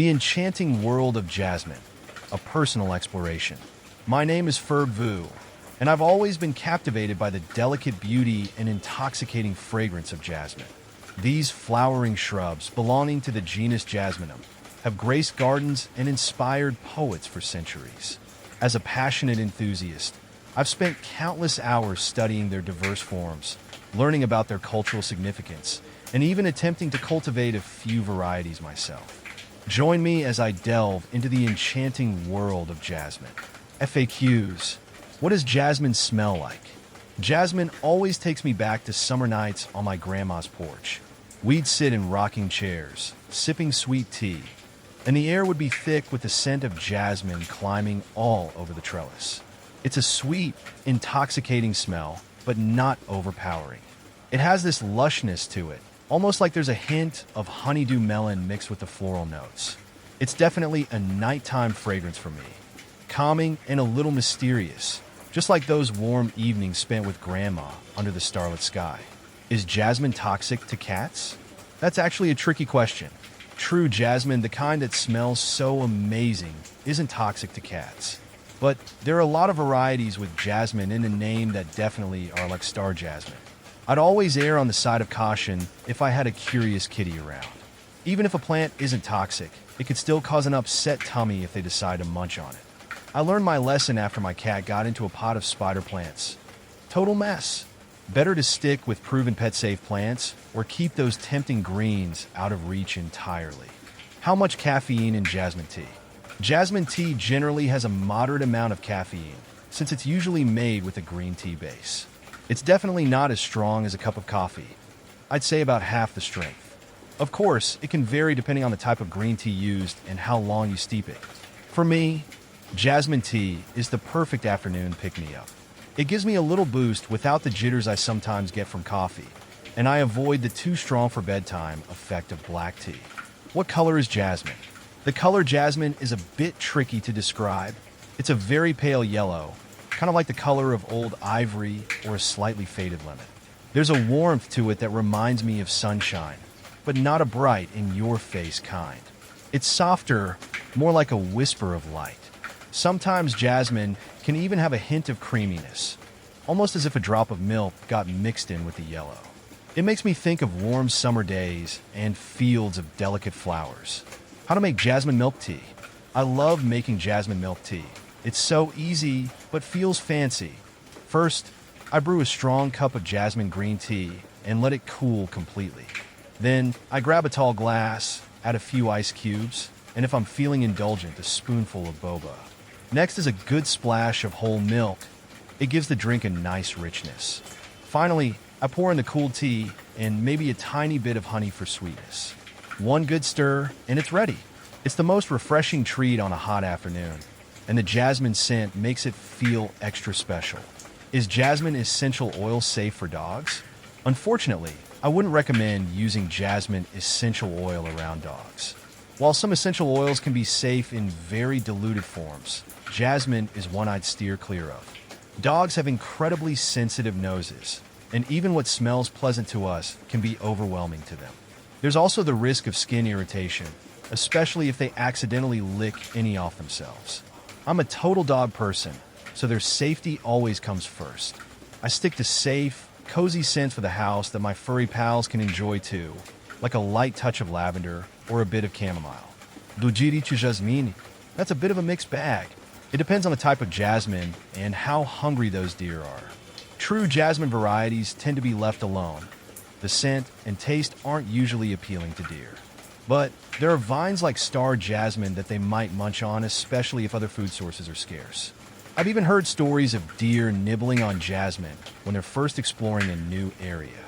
The enchanting world of jasmine, a personal exploration. My name is Ferg Vu, and I've always been captivated by the delicate beauty and intoxicating fragrance of jasmine. These flowering shrubs, belonging to the genus Jasminum, have graced gardens and inspired poets for centuries. As a passionate enthusiast, I've spent countless hours studying their diverse forms, learning about their cultural significance, and even attempting to cultivate a few varieties myself. Join me as I delve into the enchanting world of jasmine. FAQs. What does jasmine smell like? Jasmine always takes me back to summer nights on my grandma's porch. We'd sit in rocking chairs, sipping sweet tea, and the air would be thick with the scent of jasmine climbing all over the trellis. It's a sweet, intoxicating smell, but not overpowering. It has this lushness to it, almost like there's a hint of honeydew melon mixed with the floral notes. It's definitely a nighttime fragrance for me, calming and a little mysterious, just like those warm evenings spent with grandma under the starlit sky. Is jasmine toxic to cats? That's actually a tricky question. True jasmine, the kind that smells so amazing, isn't toxic to cats. But there are a lot of varieties with jasmine in the name that definitely are like star jasmine. I'd always err on the side of caution if I had a curious kitty around. Even if a plant isn't toxic, it could still cause an upset tummy if they decide to munch on it. I learned my lesson after my cat got into a pot of spider plants. Total mess. Better to stick with proven pet-safe plants or keep those tempting greens out of reach entirely. How much caffeine in jasmine tea? Jasmine tea generally has a moderate amount of caffeine, since it's usually made with a green tea base. It's definitely not as strong as a cup of coffee. I'd say about half the strength. Of course, it can vary depending on the type of green tea used and how long you steep it. For me, jasmine tea is the perfect afternoon pick-me-up. It gives me a little boost without the jitters I sometimes get from coffee, and I avoid the too strong for bedtime effect of black tea. What color is jasmine? The color jasmine is a bit tricky to describe. It's a very pale yellow, kind of like the color of old ivory or a slightly faded lemon. There's a warmth to it that reminds me of sunshine, but not a bright, in-your-face kind. It's softer, more like a whisper of light. Sometimes jasmine can even have a hint of creaminess, almost as if a drop of milk got mixed in with the yellow. It makes me think of warm summer days and fields of delicate flowers. How to make jasmine milk tea? I love making jasmine milk tea. It's so easy, but feels fancy. First, I brew a strong cup of jasmine green tea and let it cool completely. Then, I grab a tall glass, add a few ice cubes, and if I'm feeling indulgent, a spoonful of boba. Next is a good splash of whole milk. It gives the drink a nice richness. Finally, I pour in the cooled tea and maybe a tiny bit of honey for sweetness. One good stir, and it's ready. It's the most refreshing treat on a hot afternoon, and the jasmine scent makes it feel extra special. Is jasmine essential oil safe for dogs? Unfortunately, I wouldn't recommend using jasmine essential oil around dogs. While some essential oils can be safe in very diluted forms, jasmine is one I'd steer clear of. Dogs have incredibly sensitive noses, and even what smells pleasant to us can be overwhelming to them. There's also the risk of skin irritation, especially if they accidentally lick any off themselves. I'm a total dog person, so their safety always comes first. I stick to safe, cozy scents for the house that my furry pals can enjoy too, like a light touch of lavender or a bit of chamomile. Dujiri to Jasmine, that's a bit of a mixed bag. It depends on the type of jasmine and how hungry those deer are. True jasmine varieties tend to be left alone. The scent and taste aren't usually appealing to deer. But there are vines like star jasmine that they might munch on, especially if other food sources are scarce. I've even heard stories of deer nibbling on jasmine when they're first exploring a new area.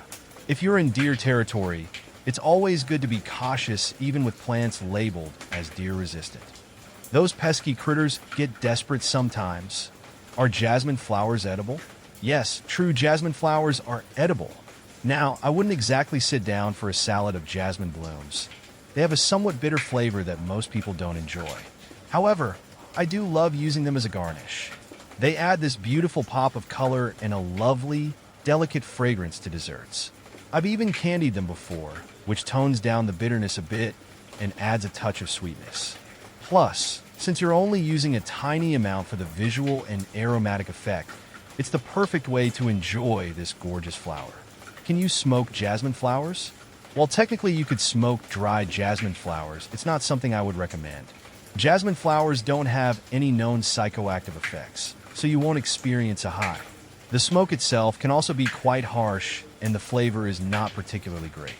If you're in deer territory, it's always good to be cautious even with plants labeled as deer resistant. Those pesky critters get desperate sometimes. Are jasmine flowers edible? Yes, true jasmine flowers are edible. Now, I wouldn't exactly sit down for a salad of jasmine blooms. They have a somewhat bitter flavor that most people don't enjoy. However, I do love using them as a garnish. They add this beautiful pop of color and a lovely, delicate fragrance to desserts. I've even candied them before, which tones down the bitterness a bit and adds a touch of sweetness. Plus, since you're only using a tiny amount for the visual and aromatic effect, it's the perfect way to enjoy this gorgeous flower. Can you smoke jasmine flowers? While technically you could smoke dried jasmine flowers, it's not something I would recommend. Jasmine flowers don't have any known psychoactive effects, so you won't experience a high. The smoke itself can also be quite harsh, and the flavor is not particularly great.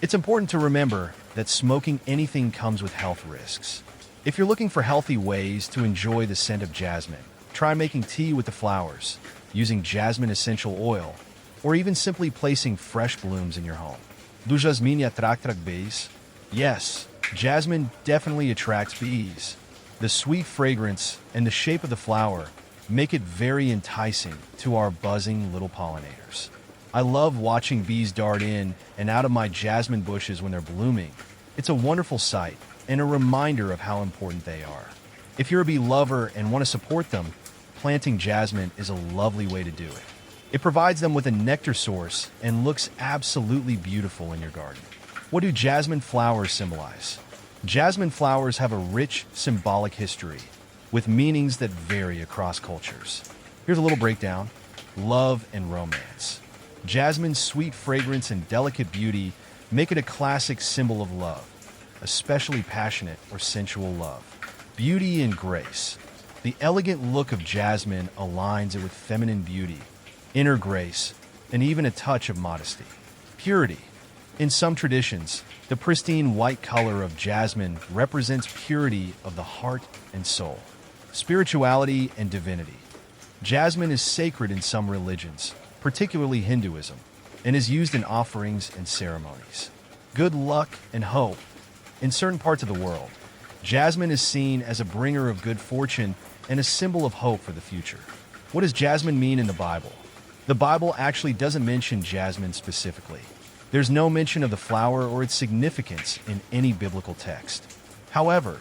It's important to remember that smoking anything comes with health risks. If you're looking for healthy ways to enjoy the scent of jasmine, try making tea with the flowers, using jasmine essential oil, or even simply placing fresh blooms in your home. Do Jasmine attracta bees? Yes, jasmine definitely attracts bees. The sweet fragrance and the shape of the flower make it very enticing to our buzzing little pollinators. I love watching bees dart in and out of my jasmine bushes when they're blooming. It's a wonderful sight and a reminder of how important they are. If you're a bee lover and want to support them, planting jasmine is a lovely way to do it. It provides them with a nectar source and looks absolutely beautiful in your garden. What do jasmine flowers symbolize? Jasmine flowers have a rich symbolic history with meanings that vary across cultures. Here's a little breakdown. Love and romance. Jasmine's sweet fragrance and delicate beauty make it a classic symbol of love, especially passionate or sensual love. Beauty and grace. The elegant look of jasmine aligns it with feminine beauty, inner grace, and even a touch of modesty. Purity. In some traditions, the pristine white color of jasmine represents purity of the heart and soul. Spirituality and divinity. Jasmine is sacred in some religions, particularly Hinduism, and is used in offerings and ceremonies. Good luck and hope. In certain parts of the world, jasmine is seen as a bringer of good fortune and a symbol of hope for the future. What does jasmine mean in the Bible? The Bible actually doesn't mention jasmine specifically. There's no mention of the flower or its significance in any biblical text. However,